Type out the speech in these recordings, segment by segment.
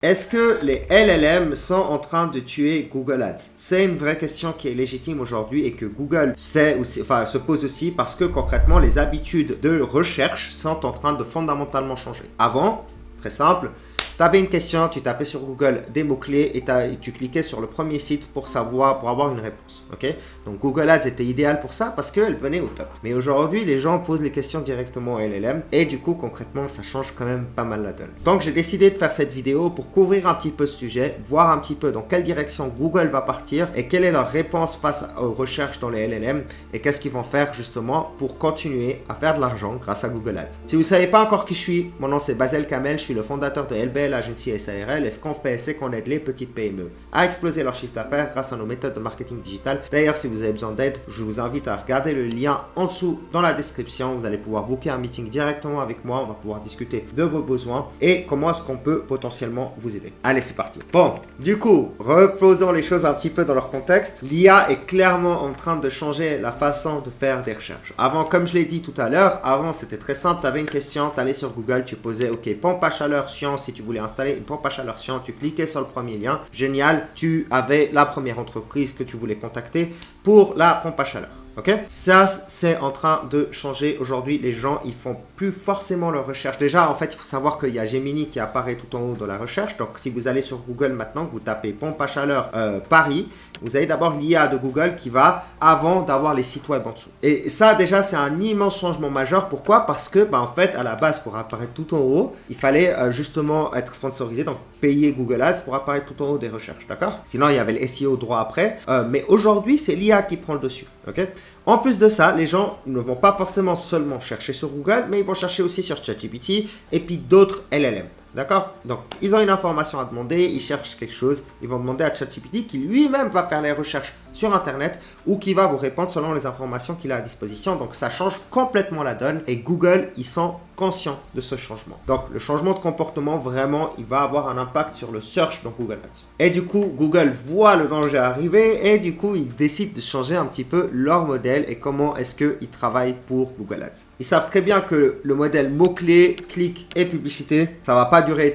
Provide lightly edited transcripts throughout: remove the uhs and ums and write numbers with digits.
Est-ce que les LLM sont en train de tuer Google Ads? C'est une vraie question qui est légitime aujourd'hui et que Google se pose aussi parce que concrètement, les habitudes de recherche sont en train de fondamentalement changer. Avant, très simple, tu avais une question, tu tapais sur Google des mots-clés et tu cliquais sur le premier site pour avoir une réponse. Okay? Donc Google Ads était idéal pour ça parce qu'elle venait au top. Mais aujourd'hui, les gens posent les questions directement à LLM et du coup, concrètement, ça change quand même pas mal la donne. Donc j'ai décidé de faire cette vidéo pour couvrir un petit peu ce sujet, voir un petit peu dans quelle direction Google va partir et quelle est leur réponse face aux recherches dans les LLM et qu'est-ce qu'ils vont faire justement pour continuer à faire de l'argent grâce à Google Ads. Si vous ne savez pas encore qui je suis, mon nom c'est Basel Kamel, je suis le fondateur de LBL Agency SARL, et ce qu'on fait, c'est qu'on aide les petites PME à exploser leur chiffre d'affaires grâce à nos méthodes de marketing digital. D'ailleurs, si vous avez besoin d'aide, je vous invite à regarder le lien en dessous dans la description. Vous allez pouvoir booker un meeting directement avec moi. On va pouvoir discuter de vos besoins et comment est-ce qu'on peut potentiellement vous aider. Allez, c'est parti. Bon, du coup, reposons les choses un petit peu dans leur contexte. L'IA est clairement en train de changer la façon de faire des recherches. Avant, comme je l'ai dit tout à l'heure, avant c'était très simple. Tu avais une question, tu allais sur Google, tu posais OK, pompe à chaleur Sion, si tu voulais installer une pompe à chaleur Sion, tu cliquais sur le premier lien, génial, tu avais la première entreprise que tu voulais contacter pour la pompe à chaleur. Ok, ça c'est en train de changer aujourd'hui. Les gens ils font plus forcément leur recherche. Déjà en fait il faut savoir qu'il y a Gemini qui apparaît tout en haut de la recherche. Donc si vous allez sur Google maintenant, que vous tapez pompe à chaleur Paris, vous avez d'abord l'IA de Google qui va avant d'avoir les sites web en dessous. Et ça déjà c'est un immense changement majeur. Pourquoi? Parce que en fait à la base pour apparaître tout en haut, il fallait justement être sponsorisé, donc payer Google Ads pour apparaître tout en haut des recherches, d'accord? Sinon il y avait le SEO droit après. Mais aujourd'hui c'est l'IA qui prend le dessus, ok? En plus de ça, les gens ne vont pas forcément seulement chercher sur Google, mais ils vont chercher aussi sur ChatGPT et puis d'autres LLM. D'accord? Donc, ils ont une information à demander, ils cherchent quelque chose, ils vont demander à ChatGPT qui lui-même va faire les recherches sur Internet ou qui va vous répondre selon les informations qu'il a à disposition. Donc, ça change complètement la donne et Google, ils sont conscients de ce changement. Donc, le changement de comportement, vraiment, il va avoir un impact sur le search dans Google Ads. Et du coup, Google voit le danger arriver et du coup, ils décident de changer un petit peu leur modèle et comment est-ce qu'ils travaillent pour Google Ads. Ils savent très bien que le modèle mots-clés, clics et publicité, ça va pas durer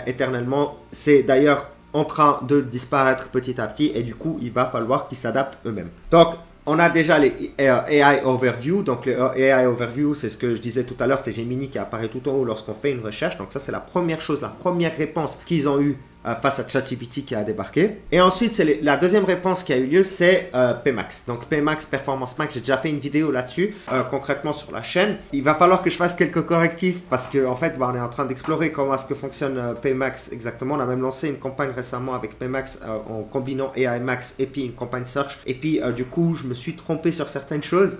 éternellement. C'est d'ailleurs en train de disparaître petit à petit et du coup, il va falloir qu'ils s'adaptent eux-mêmes. Donc, on a déjà les AI Overview. Donc, le AI Overview, c'est ce que je disais tout à l'heure, c'est Gemini qui apparaît tout en haut lorsqu'on fait une recherche. Donc, ça, c'est la première chose, la première réponse qu'ils ont eue face à ChatGPT qui a débarqué. Et ensuite, c'est la deuxième réponse qui a eu lieu, c'est PMax. Donc PMax, Performance Max, j'ai déjà fait une vidéo là-dessus, concrètement sur la chaîne. Il va falloir que je fasse quelques correctifs parce qu'en fait, on est en train d'explorer comment est-ce que fonctionne PMax exactement. On a même lancé une campagne récemment avec PMax en combinant AI Max et puis une campagne search. Et puis, du coup, je me suis trompé sur certaines choses.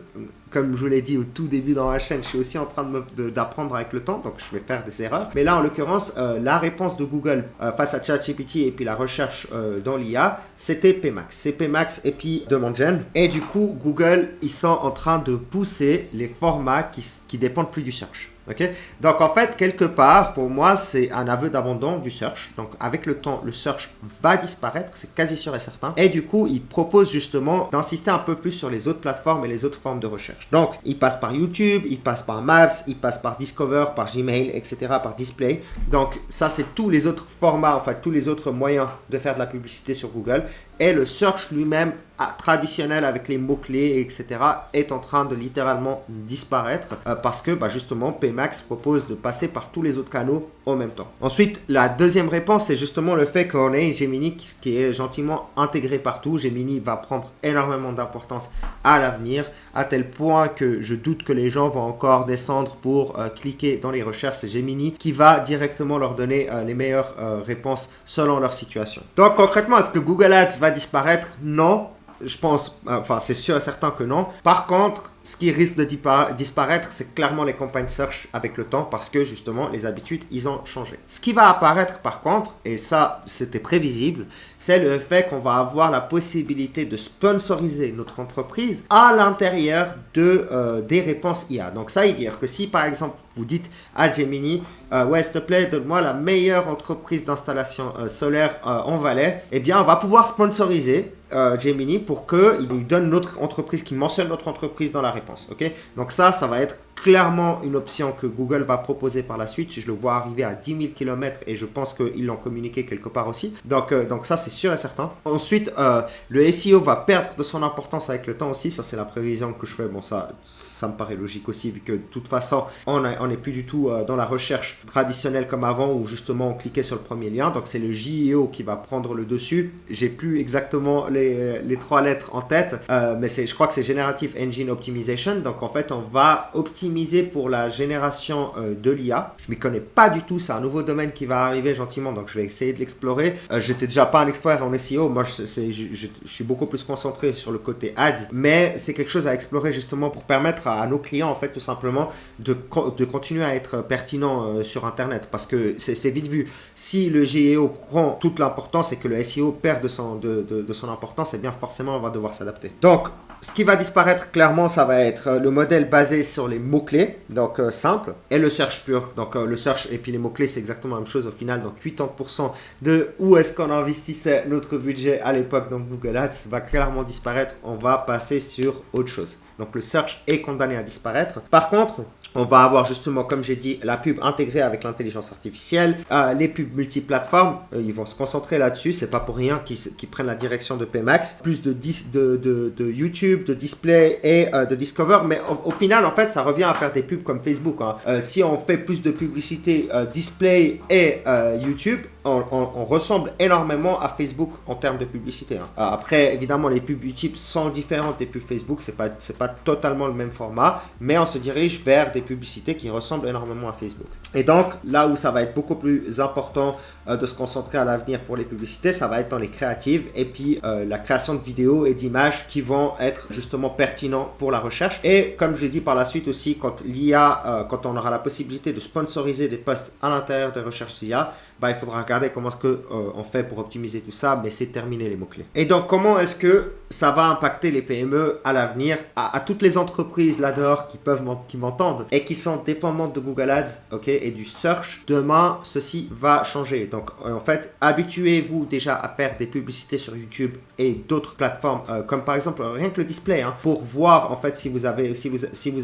Comme je vous l'ai dit au tout début dans la chaîne, je suis aussi en train d'apprendre avec le temps, donc je vais faire des erreurs. Mais là, en l'occurrence, la réponse de Google face à ChatGPT et puis la recherche dans l'IA, c'était PMax. C'est PMax et puis DemandGen. Et du coup, Google, ils sont en train de pousser les formats qui dépendent plus du search. Okay? Donc en fait, quelque part, pour moi, c'est un aveu d'abandon du search. Donc avec le temps, le search va disparaître, c'est quasi sûr et certain. Et du coup, il propose justement d'insister un peu plus sur les autres plateformes et les autres formes de recherche. Donc, il passe par YouTube, il passe par Maps, il passe par Discover, par Gmail, etc., par Display. Donc ça, c'est tous les autres formats, enfin tous les autres moyens de faire de la publicité sur Google. Et le search lui-même, traditionnel avec les mots-clés, etc., est en train de littéralement disparaître parce que justement, PMax propose de passer par tous les autres canaux en même temps. Ensuite, la deuxième réponse, c'est justement le fait qu'on ait Gemini qui est gentiment intégré partout. Gemini va prendre énormément d'importance à l'avenir, à tel point que je doute que les gens vont encore descendre pour cliquer dans les recherches. C'est Gemini qui va directement leur donner les meilleures réponses selon leur situation. Donc concrètement, est-ce que Google Ads va disparaître? Non. Je pense, c'est sûr et certain que non. Par contre, ce qui risque de disparaître, c'est clairement les campagnes search avec le temps parce que justement, les habitudes, ils ont changé. Ce qui va apparaître par contre, et ça, c'était prévisible, c'est le fait qu'on va avoir la possibilité de sponsoriser notre entreprise à l'intérieur des réponses IA. Donc, ça veut dire que si, par exemple, vous dites à Gemini, ouais, s'il te plaît, donne-moi la meilleure entreprise d'installation solaire en Valais, eh bien, on va pouvoir sponsoriser Gemini pour qu'il donne notre entreprise, qu'il mentionne notre entreprise dans la réponse. Ok? Donc ça va être clairement une option que Google va proposer par la suite. Je le vois arriver à 10 000 km et je pense qu'ils l'ont communiqué quelque part aussi. Donc ça, c'est sûr et certain. Ensuite, le SEO va perdre de son importance avec le temps aussi. Ça, c'est la prévision que je fais. Bon, ça me paraît logique aussi, vu que de toute façon, on n'est plus du tout dans la recherche traditionnelle comme avant, où justement on cliquait sur le premier lien. Donc, c'est le JEO qui va prendre le dessus. J'ai plus exactement les 3 lettres en tête, mais je crois que c'est Generative Engine Optimization. Donc, en fait, on va optimiser pour la génération de l'IA. Je m'y connais pas du tout. C'est un nouveau domaine qui va arriver gentiment, donc je vais essayer de l'explorer. J'étais déjà pas un expert en SEO. Moi, je suis beaucoup plus concentré sur le côté ads, mais c'est quelque chose à explorer justement pour permettre à nos clients, en fait, tout simplement, de continuer à être pertinent sur Internet, parce que c'est vite vu. Si le GEO prend toute l'importance et que le SEO perd de son importance, eh bien forcément on va devoir s'adapter. Donc ce qui va disparaître clairement, ça va être le modèle basé sur les mots-clés, donc simple, et le search pur. Donc le search et puis les mots-clés, c'est exactement la même chose au final. Donc 80% de où est-ce qu'on investissait notre budget à l'époque dans Google Ads va clairement disparaître. On va passer sur autre chose. Donc le search est condamné à disparaître. Par contre, on va avoir justement, comme j'ai dit, la pub intégrée avec l'intelligence artificielle, les pubs multiplateformes, ils vont se concentrer là-dessus, c'est pas pour rien qu'ils prennent la direction de PMax, plus de YouTube, de display et de Discover, mais au final, en fait, ça revient à faire des pubs comme Facebook, hein. Si on fait plus de publicité display et YouTube, on ressemble énormément à Facebook en termes de publicité, hein. Après, évidemment, les pubs YouTube sont différentes des pubs Facebook, c'est pas totalement le même format, mais on se dirige vers des publicités qui ressemblent énormément à Facebook. Et donc, là où ça va être beaucoup plus important de se concentrer à l'avenir pour les publicités, ça va être dans les créatives et puis la création de vidéos et d'images qui vont être justement pertinents pour la recherche. Et comme je l'ai dit par la suite aussi, quand quand on aura la possibilité de sponsoriser des posts à l'intérieur des recherches d'IA, il faudra regarder comment est-ce qu'on fait pour optimiser tout ça, mais c'est terminé les mots-clés. Et donc, comment est-ce que ça va impacter les PME à l'avenir, à toutes les entreprises là-dehors qui m'entendent et qui sont dépendantes de Google Ads, ok, et du search. Demain, ceci va changer. Donc, en fait, habituez-vous déjà à faire des publicités sur YouTube et d'autres plateformes, comme par exemple rien que le display, hein, pour voir en fait si vous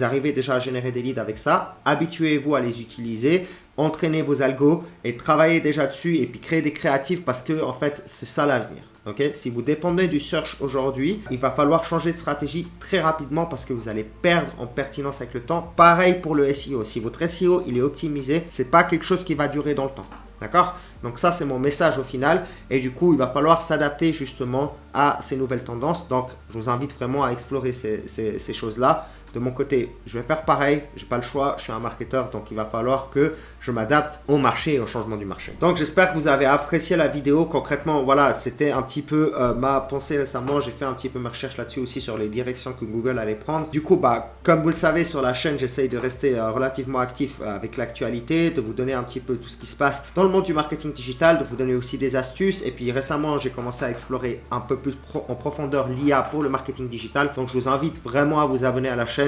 arrivez déjà à générer des leads avec ça. Habituez-vous à les utiliser. Entraînez vos algos et travaillez déjà dessus et puis créez des créatifs, parce que en fait, c'est ça l'avenir. Okay? Si vous dépendez du search aujourd'hui, il va falloir changer de stratégie très rapidement, parce que vous allez perdre en pertinence avec le temps. Pareil pour le SEO. Si votre SEO il est optimisé, c'est pas quelque chose qui va durer dans le temps. D'accord? Donc ça, c'est mon message au final. Et du coup, il va falloir s'adapter justement à ces nouvelles tendances. Donc, je vous invite vraiment à explorer ces choses-là. De mon côté, je vais faire pareil. Je n'ai pas le choix. Je suis un marketeur, donc il va falloir que je m'adapte au marché et au changement du marché. Donc, j'espère que vous avez apprécié la vidéo. Concrètement, voilà, c'était un petit peu ma pensée récemment. J'ai fait un petit peu ma recherche là-dessus aussi sur les directions que Google allait prendre. Du coup, comme vous le savez, sur la chaîne, j'essaye de rester relativement actif avec l'actualité, de vous donner un petit peu tout ce qui se passe dans le monde du marketing digital, de vous donner aussi des astuces. Et puis récemment, j'ai commencé à explorer un peu plus en profondeur l'IA pour le marketing digital. Donc, je vous invite vraiment à vous abonner à la chaîne.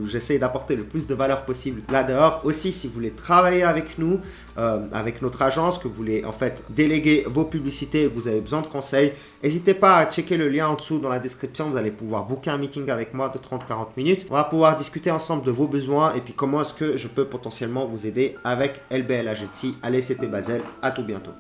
J'essaie d'apporter le plus de valeur possible là-dehors. Aussi, si vous voulez travailler avec nous, avec notre agence, que vous voulez en fait déléguer vos publicités, que vous avez besoin de conseils, n'hésitez pas à checker le lien en dessous dans la description. Vous allez pouvoir booker un meeting avec moi de 30-40 minutes. On va pouvoir discuter ensemble de vos besoins et puis comment est-ce que je peux potentiellement vous aider avec LBL Agency. Allez, c'était Basel. À tout bientôt.